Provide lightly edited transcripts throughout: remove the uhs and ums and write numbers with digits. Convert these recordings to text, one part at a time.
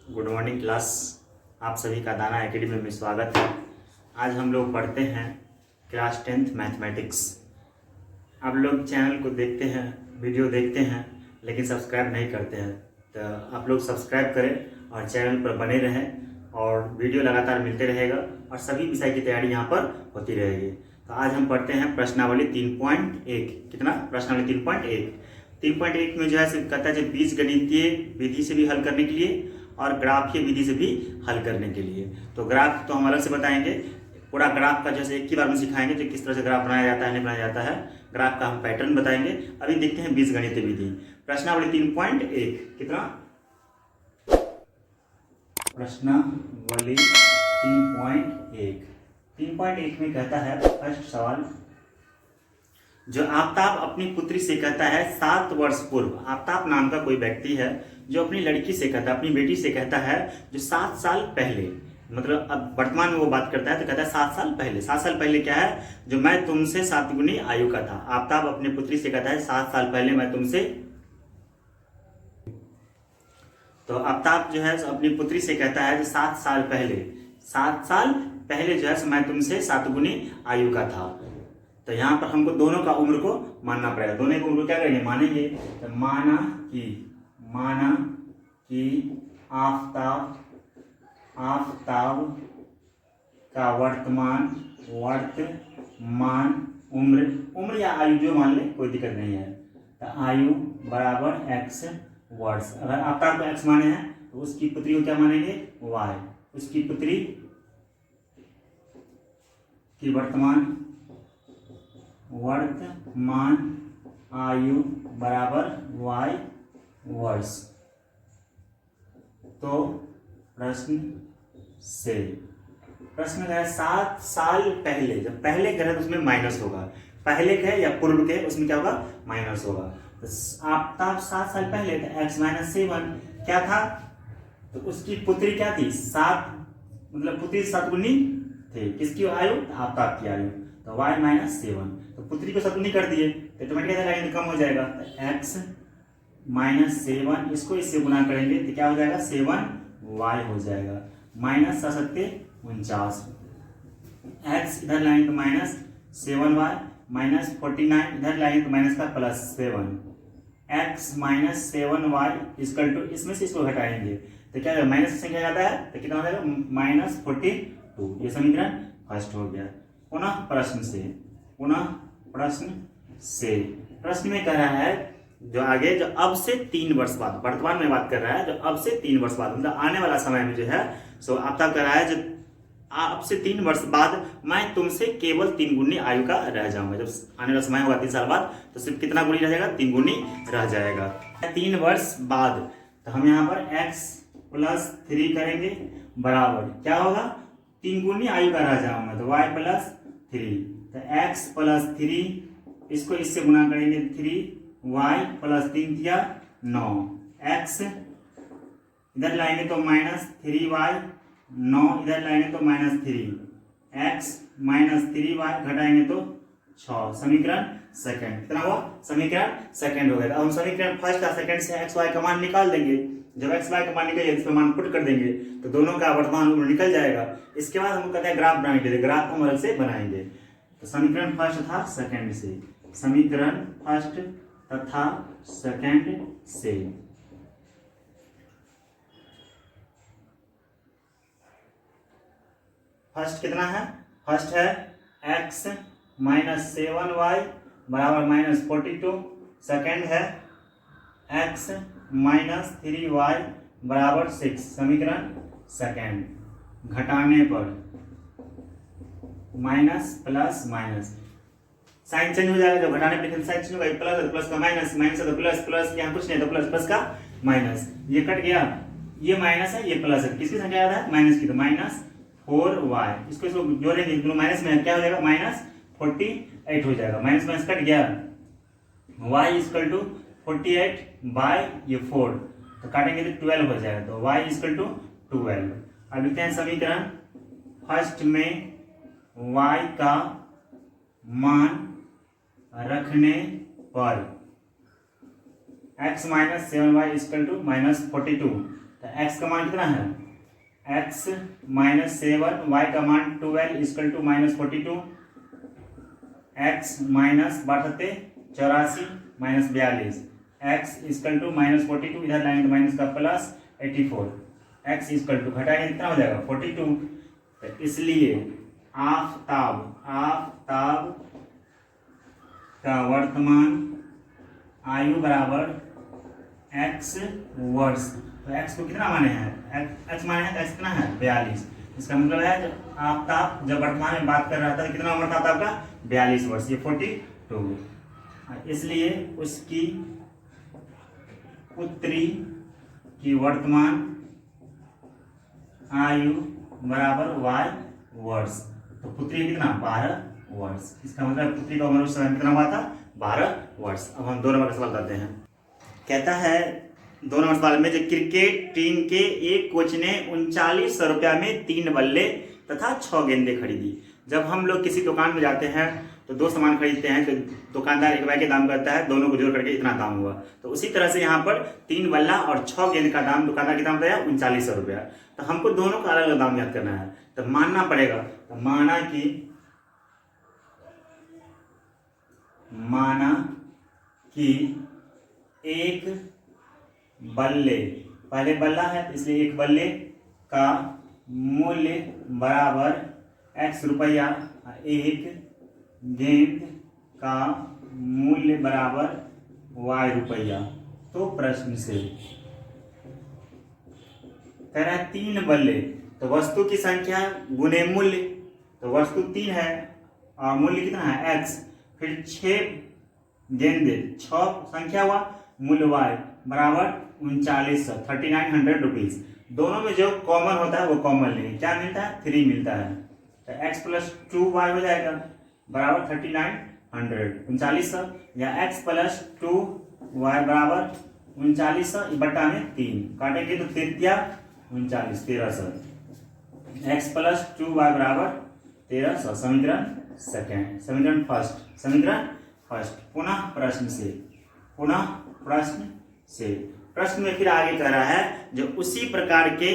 Good morning class. आप सभी का दाना एकेडमी में स्वागत है। आज हम लोग पढ़ते हैं क्लास 10th मैथमेटिक्स। आप लोग चैनल को देखते हैं, वीडियो देखते हैं, लेकिन सब्सक्राइब नहीं करते हैं, तो आप लोग सब्सक्राइब करें और चैनल पर बने रहें और वीडियो लगातार मिलते रहेगा और सभी विषय की तैयारी यहाँ पर होती रहेगी। तो आज हम पढ़ते हैं प्रश्नावली 3.1। कितना? प्रश्नावली 3.1 में जो है कहता है बीजगणितीय विधि से भी हल करने के लिए और ग्राफीय विधि से भी हल करने के लिए। तो ग्राफ तो हम अलग से बताएंगे, पूरा ग्राफ का जैसे एक ही बार में सिखाएंगे जो किस तरह से ग्राफ बनाया जाता है, नहीं बनाया जाता है, ग्राफ का हम पैटर्न बताएंगे। अभी देखते हैं बीजगणितीय विधि। प्रश्नावली 3.1। कितना? प्रश्नावली 3.1 में कहता है, फर्स्ट सवाल, जो आफ्ताब अपनी पुत्री से कहता है 7 वर्ष पूर्व। आफ्ताब नाम का कोई व्यक्ति है जो अपनी लड़की से कहता है, अपनी बेटी से कहता है, जो 7 साल पहले, मतलब अब वर्तमान में वो बात करता है तो कहता है 7 साल पहले। 7 साल पहले क्या है? जो मैं तुमसे 7 गुनी आयु का था। आफ्ताब अपनी पुत्री से कहता है 7 साल पहले मैं तुमसे, तो आफ्ताब जो है अपनी पुत्री से कहता है जो 7 साल पहले जो है मैं तुमसे 7 गुनी आयु का था। तो यहाँ पर हमको दोनों का उम्र को मानना पड़ेगा। दोनों की उम्र क्या करेंगे? मानेंगे। तो माना कि आफ्ताब का वर्तमान उम्र या आयु जो मान ले, कोई दिक्कत नहीं है। तो आयु बराबर x वर्ष। अगर आफ्ताब को x माने हैं तो उसकी पुत्री को क्या मानेंगे? y। उसकी पुत्री की वर्तमान आयु बराबर y वर्ष। तो प्रश्न है 7 साल पहले। जब पहले कह रहे तो उसमें माइनस होगा, पहले कहे या पूर्व के उसमें क्या होगा? माइनस होगा। तो आफ्ताब 7 साल पहले, तो x - 7 क्या था? तो उसकी पुत्री क्या थी? 7, मतलब पुत्री 7 गुनी थे। किसकी आयु? आफ्ताब की आयु। तो y - 7, तो पुत्री को 7 गुनी कर दिए तो ऑटोमेटिक कम हो जाएगा। तो x - 7 इसको इससे गुना करेंगे तो क्या हो जाएगा? 7y हो जाएगा। माइनस 49, x इधर लाएंगे तो -7y, -49 इधर लाएंगे तो माइनस का +7, x - 7y इक्वल टू, इसमें से इसको घटाएंगे तो क्या होगा? माइनस से क्या जाता है तो कितना हो जाएगा? -42। ये समीकरण फर्स्ट हो गया। पुनः प्रश्न में कह रहा है जो आगे, जो अब से 3 वर्ष बाद, वर्तमान में बात कर रहा है, जो अब से 3 वर्ष बाद मतलब आने वाला समय में जो है, सो आफ्ताब कह रहा है जो अब से 3 वर्ष बाद मैं तुमसे केवल 3 गुनी आयु का रह जाऊंगा। जब आने वाला समय होगा 3 साल बाद, तो सिर्फ कितना गुनी रह जाएगा? 3 गुनी रह जाएगा। 3 वर्ष बाद, तो हम यहाँ पर x + 3 करेंगे बराबर क्या होगा? 3 गुनी आयु का रह जाऊंगा तो y + 3। तो x + 3 इसको इससे गुना करेंगे 3y + 3 दिया 9, x इधर लाएंगे तो -3y, 9 इधर लाएंगे तो -3, x - 3y घटाएंगे तो 6। समीकरण सेकंड कितना हुआ? समीकरण सेकंड हो गया। अब हम समीकरण फर्स्ट और सेकंड से x y का मान निकाल देंगे। जब x y का मान निकल जाए, इसमें मान पुट कर देंगे तो दोनों का वर्तमान उम्र निकल जाएगा। इसके बाद हम कहते हैं ग्राफ बनाने के लिए, ग्राफ हम अलग से बनाएंगे। तो समीकरण फर्स्ट था सेकंड से, समीकरण फर्स्ट तथा सेकंड से फर्स्ट कितना है? फर्स्ट है x - 7y बराबर -42। सेकंड है x - 3y बराबर 6। समीकरण सेकंड। घटाने पर minus plus minus, sign change हो जाएगा। जब घटाने पर साइन चेंज होगा, प्लस प्लस का माइनस, माइनस है तो प्लस, प्लस यहाँ कुछ नहीं तो प्लस, प्लस का माइनस, ये कट गया, ये माइनस है ये प्लस है। किसकी संख्या ज्यादा है? माइनस की। तो -4y, इसको जोड़ेंगे, दोनों माइनस में क्या हो जाएगा? -48 हो जाएगा। माइनस माइनस कट गया, y = 48/4, तो काटेंगे तो 12 हो जाएगा। तो y = 12। अब लिखते हैं समीकरण फर्स्ट में y का मान रखने पर x - 7y = -42, तो x का मान कितना है, x माइनस 7, y का मान 12 equal to minus 42, x minus 84 minus 42, x equal to minus 42, इधर लाएंगे माइनस का प्लस 84, x इक्वल टू घटाएंगे कितना हो जाएगा 42। तो इसलिए आफताब का वर्तमान आयु बराबर x वर्ष। तो x को कितना माने हैं, x माने हैं, x कितना है 42। इसका मतलब है जब आफताब जब वर्तमान में बात कर रहा था कितना उम्र था आफताब का 42 वर्ष, ये 42। इसलिए उसकी पुत्री की वर्तमान आयु बराबर y वर्ष। तो पुत्री कितना 12 वर्ष। इसका मतलब पुत्री का उम्र उस समय कितना हुआ था 12 वर्ष। अब हम 2 नंबर का सवाल करते हैं। कहता है 2 नंबर सवाल में, जो क्रिकेट टीम के एक कोच ने 3900 रुपया में 3 बल्ले तथा 6 गेंदें खरीदी। जब हम लोग किसी दुकान में जाते हैं तो 2 सामान खरीदते हैं तो दुकानदार एक रुपये के दाम करता है, दोनों को जोड़ करके इतना दाम हुआ। तो उसी तरह से यहाँ पर 3 बल्ला और 6 गेंद का दाम दुकानदार कितना बताया 3900 रुपया। तो हमको दोनों का अलग अलग दाम याद करना है। तो मानना पड़ेगा, तो माना कि एक बल्ले, पहले बल्ला है इसलिए एक बल्ले का मूल्य बराबर x रुपया, एक गेंद का मूल्य बराबर y रुपया। तो प्रश्न से कह रहा है 3 बल्ले, तो वस्तु की संख्या गुने मूल्य, तो वस्तु 3 है और मूल्य कितना है x, फिर 6 गेंदे 6 संख्या हुआ, मूल्य y बराबर 3900 रुपीज। दोनों में जो कॉमन होता है वो कॉमन लेंगे, क्या मिलता है 3 मिलता है। तो x प्लस 2y हो जाएगा बराबर 3900 या x प्लस 2y बराबर 3900 बटा में 3 काटेंगे तो 1300 x प्लस 2y बराबर 1300। समीकरण सेकेंड, समीकरण फर्स्ट। पुनः प्रश्न से प्रश्न में फिर आगे कह रहा है, जो उसी प्रकार के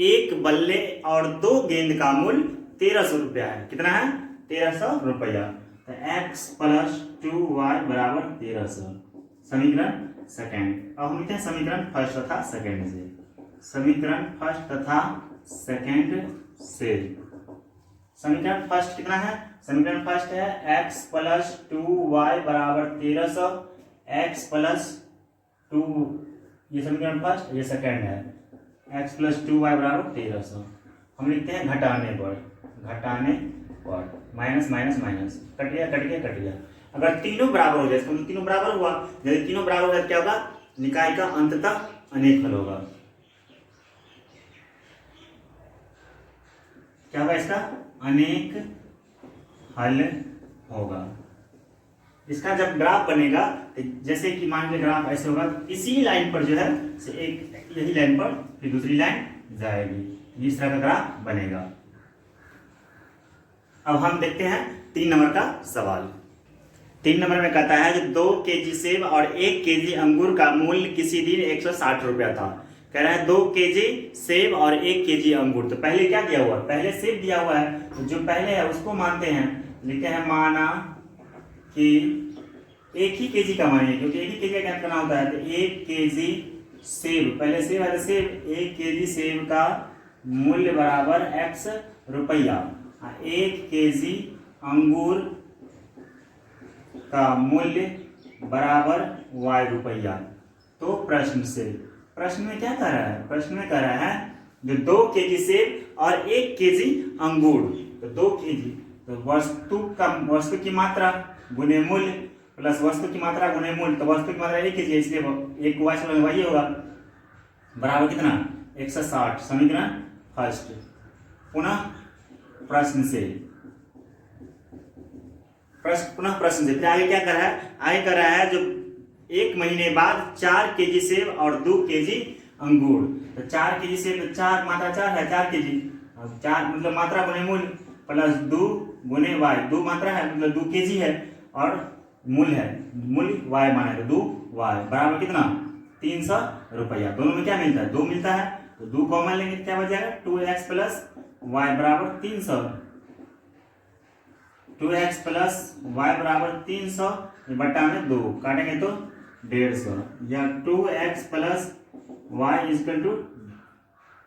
एक बल्ले और 2 गेंद का मूल्य 1300 रुपया है। कितना है 1300 रुपया। तो x प्लस 2y बराबर 1300। समीकरण सेकेंड। अब हम लिखते हैं समीकरण फर्स्ट तथा सेकेंड से। समीकरण फर्स्ट तथा सेकेंड से। समीकरण फर्स्ट कितना है, समीकरण फर्स्ट है x प्लस 2y बराबर 1300, x प्लस 2, ये समीकरण फर्स्ट, ये सेकेंड है x प्लस 2y बराबर 1300। हम लिखते हैं घटाने पर माइनस माइनस माइनस, कट गया। अगर तीनों बराबर हो जाए, इसको तीनों बराबर हुआ, यदि तीनों बराबर हो जाए क्या होगा, निकाय का अंततः अनेक हल होगा। क्या होगा इसका अनेक हल होगा। इसका जब ग्राफ बनेगा तो जैसे कि मान लीजिए ग्राफ ऐसे होगा, इसी लाइन पर जो है से एक यही लाइन पर फिर दूसरी लाइन जाएगी, इस तरह का ग्राफ बनेगा। अब हम देखते हैं 3 नंबर का सवाल। 3 नंबर में कहता है, जो 2 केजी सेब और 1 केजी अंगूर का मूल्य किसी दिन 160 रुपया था। कह रहा है 2 केजी सेब और 1 केजी अंगूर। तो पहले क्या दिया हुआ है, पहले सेब दिया हुआ है, तो जो पहले है उसको मानते हैं, लिखते हैं माना कि 1 ही केजी का मानिए, क्योंकि 1 ही केजी का क्या करना होता है। तो 1 केजी सेब, पहले सेब है तो सेब, 1 केजी सेब का मूल्य बराबर x रुपया, 1 केजी अंगूर का मूल्य बराबर y रुपया। तो प्रश्न में क्या कह रहा है, प्रश्न में कह रहा है जो 2 केजी सेब और 1 केजी अंगूर, तो 2 केजी, तो वस्तु की मात्रा गुने मूल्य प्लस वस्तु की मात्रा गुने मूल्य, तो वस्तु की मात्रा 1 केजी है इसलिए 1 वही होगा बराबर कितना 160। समीकरण फर्स्ट। पुनः प्रश्न से फिर आगे क्या कर रहा है, आगे कर रहा है जो 1 महीने बाद 4 केजी सेब और 2 केजी अंगूर। तो 4 केजी सेब, 4 मात्रा 4 है 4 केजी, 4 मतलब मात्रा गुने मूल्य प्लस 2 गुने y, 2 मात्रा है मतलब 2 केजी है और मूल्य है, मूल्य y माना है तो 2y बराबर कितना 300 रुपया। दोनों में क्या मिलता है 2 मिलता है, तो 2 कॉमन लेंगे तो क्या बचेगा 2x प्लस वाई बराबर 300, 2x प्लस वाई बराबर 300 बटा में 2 काटेंगे तो 150, या 2x plus Y is equal to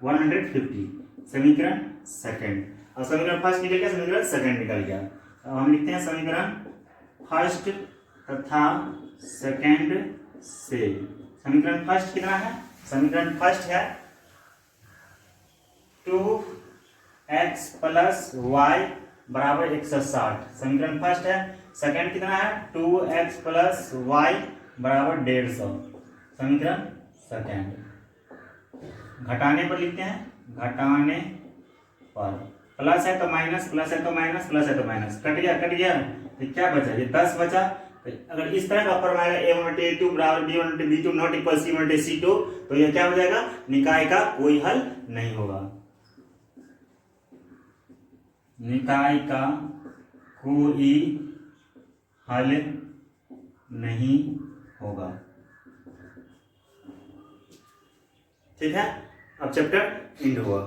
150। समीकरण सेकंड, और समीकरण फर्स्ट निकल गया, समीकरण सेकंड निकल गया। अब हम लिखते हैं समीकरण फर्स्ट तथा सेकंड से। समीकरण फर्स्ट कितना है, समीकरण फर्स्ट है 2x प्लस वाई बराबर 160, समीकरण फर्स्ट है। सेकंड कितना है 2x प्लस वाई बराबर 150, समीकरण सेकंड। घटाने पर लिखते हैं, घटाने पर प्लस है तो माइनस, प्लस है तो माइनस, प्लस है तो माइनस, कट गया तो क्या बचा, ये 10 बचा। तो अगर इस तरह का फॉर्मूला है a1/a2 बराबर b1/b2 नॉट इक्वल c1/c2, तो ये क्या हो जाएगा, निकाय का कोई हल नहीं होगा, निकाय का कोई हल नहीं होगा। ठीक है, अब चैप्टर एंड हुआ।